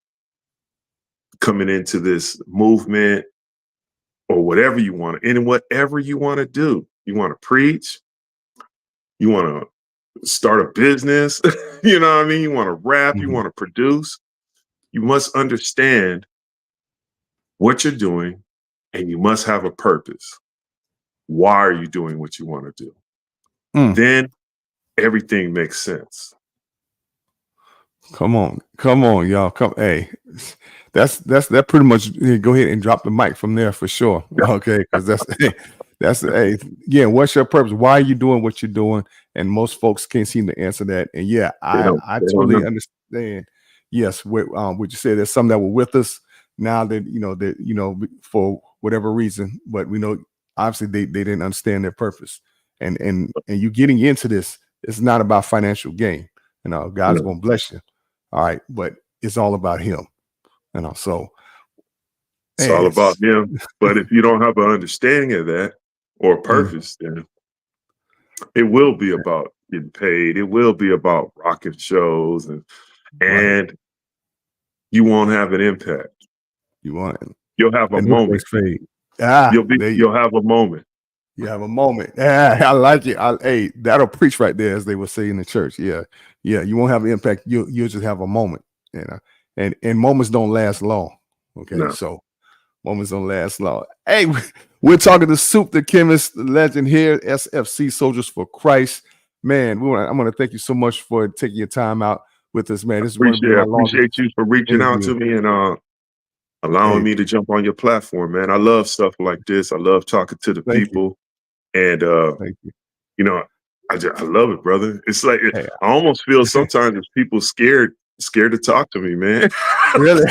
coming into this movement or whatever you want, and whatever you want to do. You want to preach, you want to start a business, you know what I mean? You want to rap, you Mhm. want to produce. You must understand what you're doing and you must have a purpose. Why are you doing what you want to do? Mm. Then everything makes sense. Come on, y'all. Hey, that pretty much. Go ahead and drop the mic from there for sure. Okay, because that's hey, yeah. What's your purpose? Why are you doing what you're doing? And most folks can't seem to answer that. And yeah, I They don't totally know. understand. Yes, what you said. There's some that were with us now for whatever reason, but we know obviously they didn't understand their purpose. And you getting into this, it's not about financial gain. God's No, gonna bless you. All right, but it's all about him. So it's all hey, about him. But if you don't have an understanding of that or mm, purpose, then it will be about getting paid. It will be about rocking shows right. and you won't have an impact. You want it. You'll have a And those things moment. fade. You'll have a moment. You have a moment. Yeah, I like it. Hey, that'll preach right there, as they would say in the church. Yeah, yeah. You won't have an impact. You'll just have a moment. And moments don't last long. Okay, No. so moments don't last long. Hey, we're talking to Soup the Chemist, the legend here, SFC Soldiers for Christ. Man, I'm going to thank you so much for taking your time out with us, man. This is going to be my longest Appreciate you for reaching out interview. to me and allowing Hey, me to jump on your platform, man. I love stuff like this. I love talking to the thank you. people. And, Thank you. you know, I love it, brother. It's like, Hey, I almost feel sometimes it's people scared to talk to me, man. really?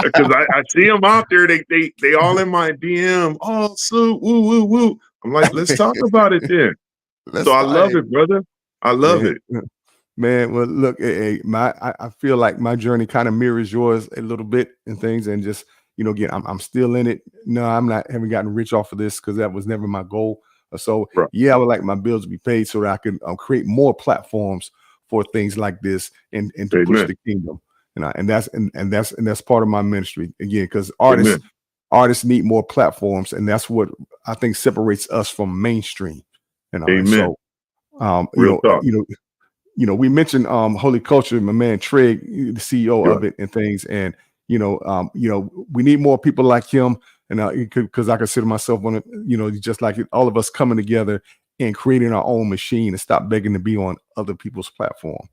Because I see them out there. They all in my DM. Oh, Sue, woo, woo, woo. I'm like, let's talk about it then. So Let's I start, love it, brother. I love man. it. Man, well, look, I feel like my journey kind of mirrors yours a little bit and things, and just again, I'm still in it. No, I'm not. Haven't gotten rich off of this because that was never my goal. So, Right. yeah, I would like my bills to be paid so that I can create more platforms for things like this and to push Amen. the kingdom. And that's part of my ministry again, because Amen. artists need more platforms, and that's what I think separates us from mainstream. And Amen. so, Real talk. we mentioned Holy Culture, my man Trey, the CEO Yeah. of it and things, and we need more people like him, and because I consider myself one of just like all of us coming together and creating our own machine and stop begging to be on other people's platform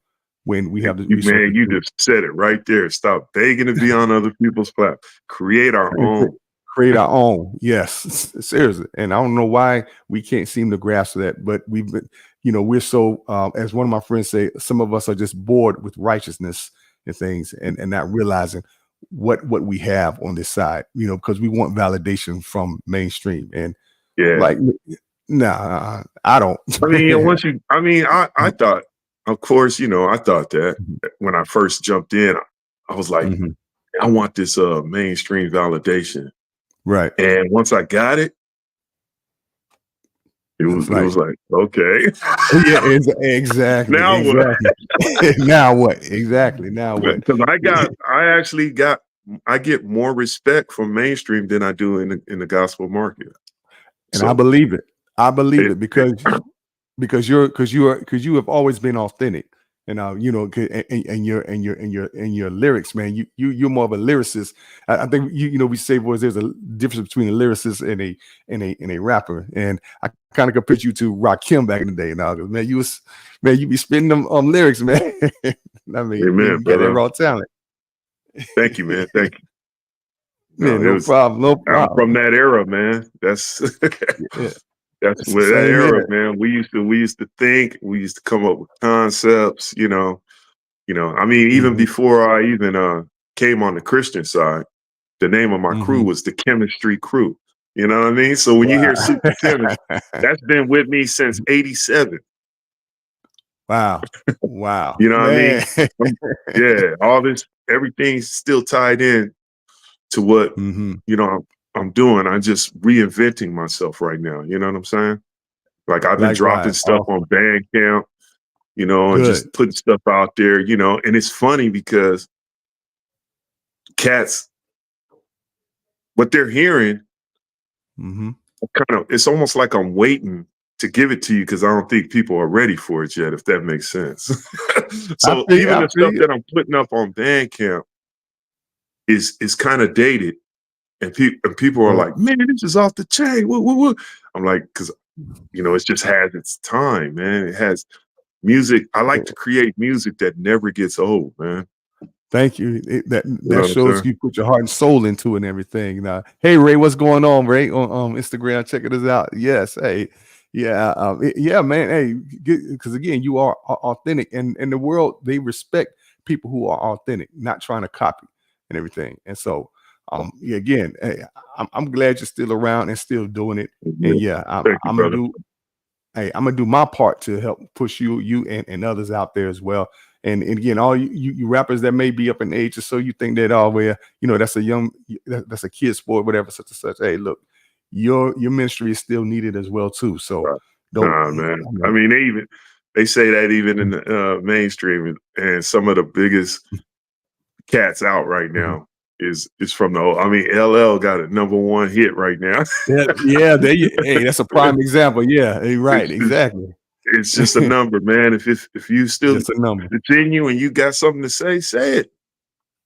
when we have the Man, resources you to just said it right there. Stop begging to be on other people's platform. Create our cre- own. create our own. Yes, seriously, and I don't know why we can't seem to grasp that, but we've been, we're so as one of my friends say, some of us are just bored with righteousness and things, and not realizing what we have on this side, because we want validation from mainstream, and Yeah. like, nah, I don't. I mean, I thought, of course, I thought that Mhm. when I first jumped in, I was like, Mhm. I want this mainstream validation. Right. And once I got it, it It was was it like, was like, okay. yeah, exactly, Now what? exactly. Now what? Exactly. Now what? Because I get more respect from mainstream than I do in the gospel market. And I So believe it. I believe it, it it because you have always been authentic, and and your lyrics, man. You're more of a lyricist. I think we say, boys, there's a difference between a lyricist and a rapper, and I kind of compare you to Rakim back in the day. Now, man, you be spitting them lyrics, man. I mean, amen, you got that brother. raw talent. Thank you, man. Thank you. No, Man, it no was. problem, no I'm from problem. that era, man. That's Yeah, that's it's the where that same era, here. man. We used to think, we used to come up with concepts, I mean, even Hmm. before I even came on the Christian side, the name of my crew Hmm. was the Chemistry Crew. You know what I mean? So when you hear Wow. Super Chemist, that's been with me since '87. Wow. Wow. You know what I Man. mean? Yeah, all this, everything's still tied in to what Hmm. you know I'm doing. I'm just reinventing myself right now. You know what I'm saying? Like I've been dropping Likewise. stuff on Awesome. Bandcamp, and Good. just putting stuff out there, and it's funny because cats, what they're hearing, Hmm. it's almost like I'm waiting to give it to you because I don't think people are ready for it yet, if that makes sense. So even I the feel stuff you. that I'm putting up on Bandcamp is kind of dated, and people are Good. like, "Man, this is off the chain." Woo, woo, woo. I'm like, because it just has its time, man. It has music. I like to create music that never gets old, man. Thank you. That You know that what I'm shows saying? you put your heart and soul into it and everything. Now, hey Ray, what's going on, Ray? On Instagram, checking us out. Yes, hey, yeah, yeah, man. Hey, because again, you are authentic, and in the world they respect people who are authentic, not trying to copy and everything. And so, yeah, again, hey, I'm glad you're still around and still doing it. And Yeah. yeah, Thank you, I'm gonna brother. do. Hey, I'm gonna do my part to help push you and others out there as well. And again, all you rappers that may be up in age, or so you think that, oh well, that's a that's a kid sport, whatever, such and such. Hey, look, your ministry is still needed as well too. So Right. don't. Nah, man. I mean, they say that even in the mainstream, and some of the biggest cats out right Mhm. now is from the old. I mean, LL got a number one hit right now. Yeah, yeah. Hey, that's a prime example. Yeah, hey, right, it's, it's exactly. it's just a number, man. If you still, Just a number. if it's in you and you got something to say it.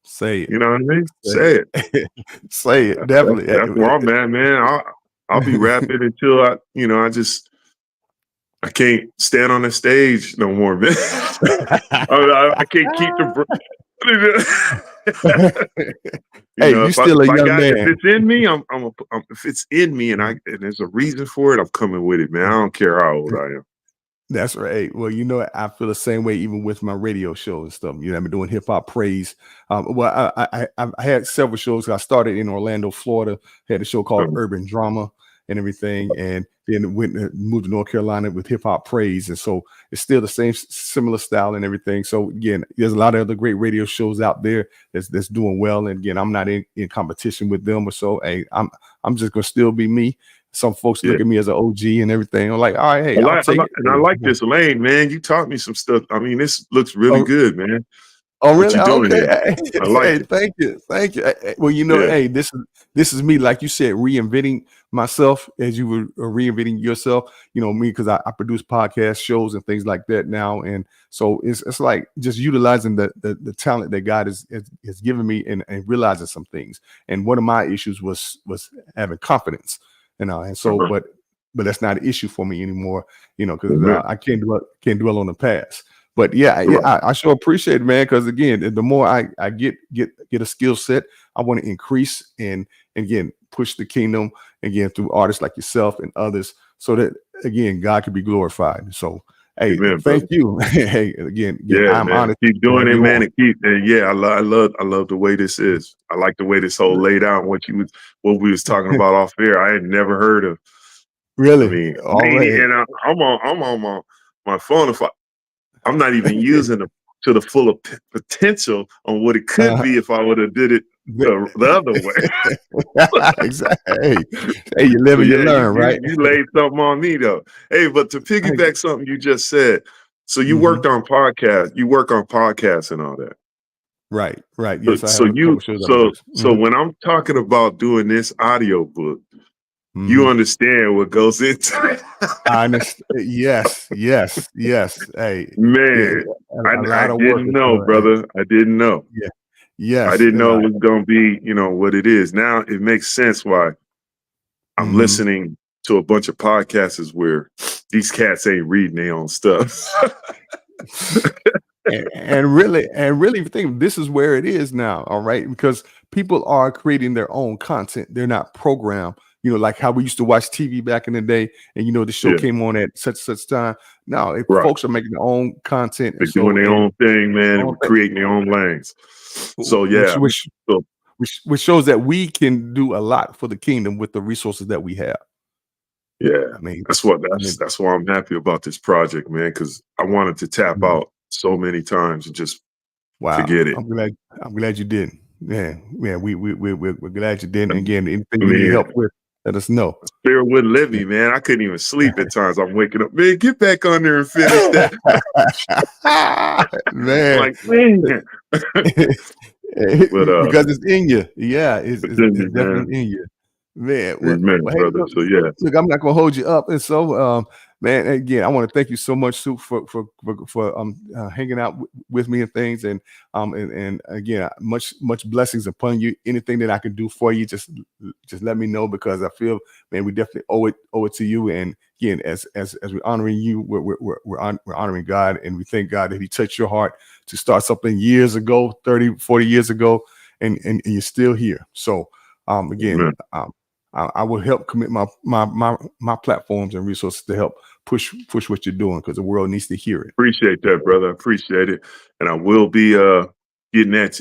Say it. You know what I mean? Say Say it. it. Say it. That's, Definitely. that's where I'm at, man. I'll be rapping until I can't stand on the stage no more, man. I can't keep the Hey, you still a young if man. it's in me, if it's in me and there's a reason for it, I'm coming with it, man. I don't care how old I am. That's right. Well, you know, I feel the same way even with my radio show and stuff. You know, I've been doing hip hop praise. I had several shows. I started in Orlando, Florida. Had a show called Urban Drama and everything, and then moved to North Carolina with hip hop praise. And so it's still the same similar style and everything. So again, there's a lot of other great radio shows out there that's doing well. And again, I'm not in competition with them or so. Hey, I'm just gonna still be me. Some folks look at me as an OG and everything. I'm like, all right, hey, I'll take it. And I like this lane, man. You taught me some stuff. I mean, this looks really good, man. Oh, What really? you doing Okay. here? I like Hey, it. thank you. Thank you. Well, you know, hey, this is me, like you said, reinventing myself as you were reinventing yourself. You know, me, because I produce podcast shows and things like that now. And so it's like just utilizing the talent that God has given me and realizing some things. And one of my issues was having confidence. And so, but that's not an issue for me anymore, you know, because I can't dwell on the past. But I sure appreciate it, man. Because again, the more I get a skill set, I want to increase and again push the kingdom again through artists like yourself and others, so that again God can be glorified. So hey, Amen, thank brother. you. Hey, again, I'm man. honored. Keep doing it, man, and I love the way this is. I like the way this whole laid out. What we was talking about off air. I had never heard of. Really? I mean, and I'm on my phone. If I'm not even using it to the full potential on what it could be if I would have did it the other way. Exactly. Hey, you live and you learn, right? You laid something on me though. Hey, but to piggyback something you just said, so you worked on podcasts, you work on podcasts and all that. Right. Yes, I have a couple shows. So when I'm talking about doing this audio book, you understand what goes into it. I understand. Yes. Hey, man, I didn't know, brother. I didn't know. Yeah. Yes. I didn't know it was gonna be, what it is. Now it makes sense why I'm listening to a bunch of podcasts where these cats ain't reading their own stuff. and really think this is where it is now. All right, because people are creating their own content. They're not programmed. You know, like how we used to watch TV back in the day, and the show came on at such time. Now, if folks are making their own content, they're doing their own thing, man, creating their own lanes. So which shows that we can do a lot for the kingdom with the resources that we have. Yeah, I mean, that's why I'm happy about this project, man, because I wanted to tap out so many times and just forget it. I'm glad you didn't. Yeah, we're glad you didn't. Again, anything you need help with, let us know. Spirit wouldn't let me, man. I couldn't even sleep at times. I'm waking up, man. Get back on there and finish that, man. Like, man. But, because it's in you. Yeah, it's definitely in you. Man, brother. So look, I'm not gonna hold you up, and so, man, again, I want to thank you so much, Sue, for hanging out with me and things, and again, much blessings upon you. Anything that I can do for you, just let me know, because I feel, man, we definitely owe it to you. And again, as we're honoring you, we're honoring God, and we thank God that He touched your heart to start something years ago, 30, 40 years ago, and you're still here. So, again, I will help commit my platforms and resources to help push what you're doing, because the world needs to hear it. Appreciate that, brother. Appreciate it. And I will be getting at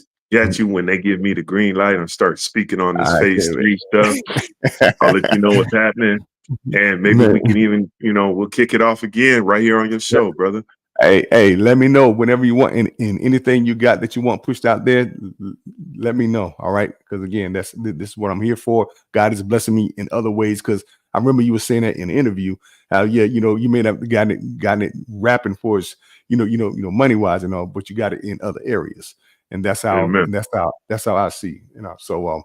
you when they give me the green light and start speaking on this phase 3 stuff. I'll let you know what's happening. And maybe we can even, we'll kick it off again right here on your show, brother. Hey, let me know whenever you want, and anything you got that you want pushed out there, let me know. All right, because again, this is what I'm here for. God is blessing me in other ways, because I remember you were saying that in an interview, how you may have gotten it rapping for us, money wise and all, but you got it in other areas, and that's how I see, So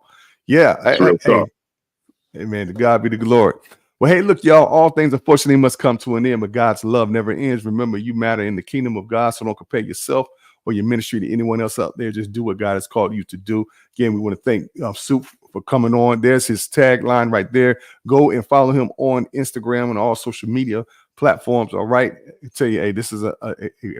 hey, man, to God be the glory. Well, hey, look, y'all, all things unfortunately must come to an end, but God's love never ends. Remember, you matter in the kingdom of God, so don't compare yourself or your ministry to anyone else out there. Just do what God has called you to do. Again, we want to thank Soup for coming on. There's his tagline right there. Go and follow him on Instagram and all social media platforms. All right. I tell you, hey, this is a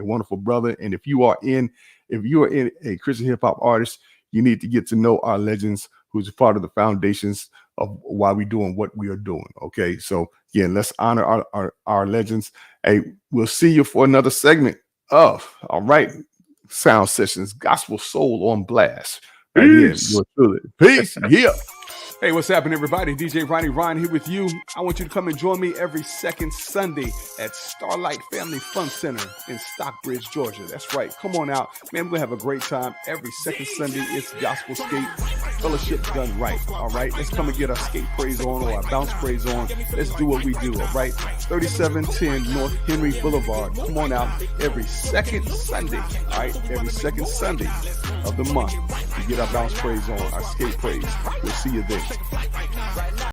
wonderful brother. And if you are in a Christian hip hop artist, you need to get to know our legends, who's a part of the foundations of why we're doing what we are doing. Okay. So again, let's honor our legends. Hey, we'll see you for another segment of all right. Sound Sessions, Gospel Soul on Blast. Right here. Peace. Yeah. Hey, what's happening, everybody? DJ Ronnie Ron here with you. I want you to come and join me every second Sunday at Starlight Family Fun Center in Stockbridge, Georgia. That's right. Come on out. Man, we're going to have a great time. Every second Sunday, it's gospel skate fellowship done right. All right. Let's come and get our skate praise on or our bounce praise on. Let's do what we do. All right. 3710 North Henry Boulevard. Come on out every second Sunday. All right. Every second Sunday of the month. We get our bounce praise on, our skate praise. We'll see you there.